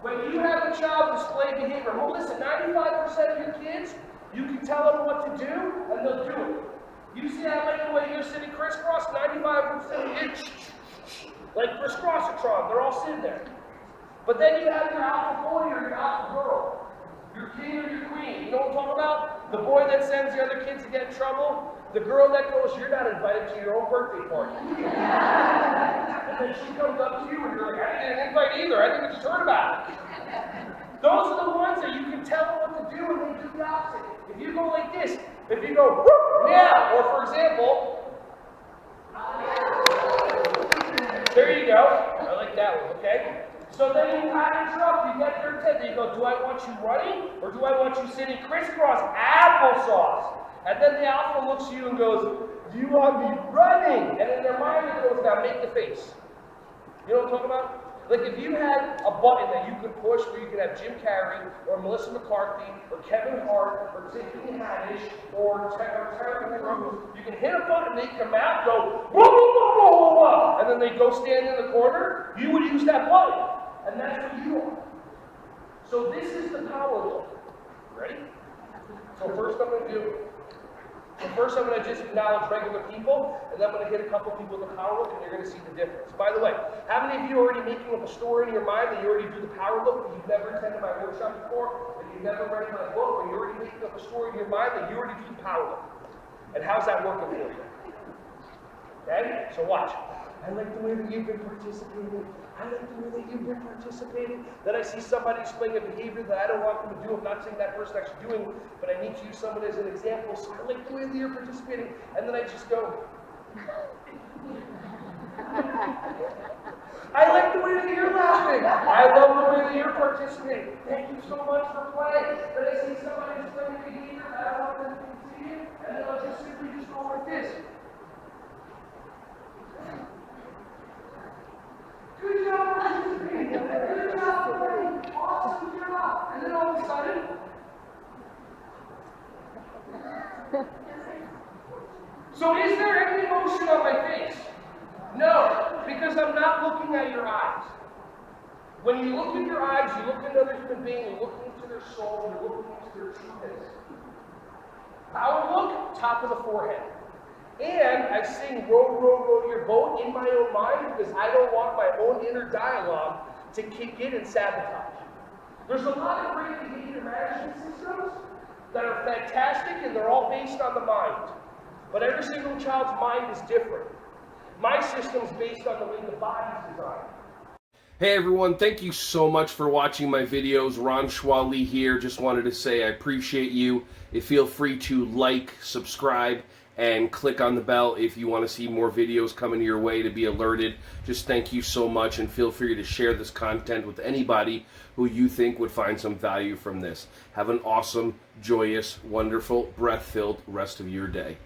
When you have a child display behavior, well, listen, 95% of your kids, you can tell them what to do, and they'll do it. You see how like the way you're sitting crisscross, 95% of you, like crisscrossatron, they're all sitting there. But then you have your alpha boy or your alpha girl, your king or your queen. You know what I'm talking about? The boy that sends the other kids to get in trouble, the girl that goes, you're not invited to your own birthday party. And then she comes up to you and you're like, I didn't invite either, I think I just heard about it. Those are the ones that you can tell them what to do and they do the opposite. If you go like this, if you go, yeah, or for example, there you go. I like that one, okay? So then you package her up, you get their attention. You go, do I want you running or do I want you sitting crisscross applesauce? And then the alpha looks at you and goes, do you want me running? And in their mind it goes, now make the face. You know what I'm talking about? Like if you had a button that you could push where you could have Jim Carrey or Melissa McCarthy or Kevin Hart or Tiffany Haddish or Terry Crews, you can hit a button, they come out, go, whoa, whoa, whoa, whoa, whoa, whoa, and then they go stand in the corner, you would use that button. And that's what you are. So this is the power look. Ready? So first I'm going to just acknowledge regular people, and then I'm going to hit a couple people with the power look, and you're going to see the difference. By the way, how many of you are already making up a story in your mind that you already do the power look, but you've never attended my workshop before, and you've never read my book, but you're already making up a story in your mind that you already do the power look? And how's that working for you? Okay? So watch. I like the way that you've been participating. I like the way that you've been participating. Then I see somebody displaying a behavior that I don't want them to do. I'm not saying that person actually doing it, but I need to use someone as an example. So I like the way that you're participating. And then I just go. I like the way that you're laughing. I love the way that you're participating. Thank you so much for playing. Then I see somebody displaying a behavior that I don't want them to see it, and then I'll just simply just go like this. Good job, participating. Good job, playing. Awesome job. And then all of a sudden, so is there any emotion on my face? No, because I'm not looking at your eyes. When you look in your eyes, you look at another human being, you're looking into their soul, you're looking into their trueness. Power look, top of the forehead. And I sing row, row, row your boat in my own mind because I don't want my own inner dialogue to kick in and sabotage. There's a lot of great behavior management systems that are fantastic and they're all based on the mind. But every single child's mind is different. My system's based on the way the body's designed. Hey everyone, thank you so much for watching my videos. Ron Schwally here. Just wanted to say I appreciate you. Feel free to like, subscribe, and click on the bell if you want to see more videos coming your way to be alerted. Just thank you so much, and feel free to share this content with anybody who you think would find some value from this. Have an awesome, joyous, wonderful, breath-filled rest of your day.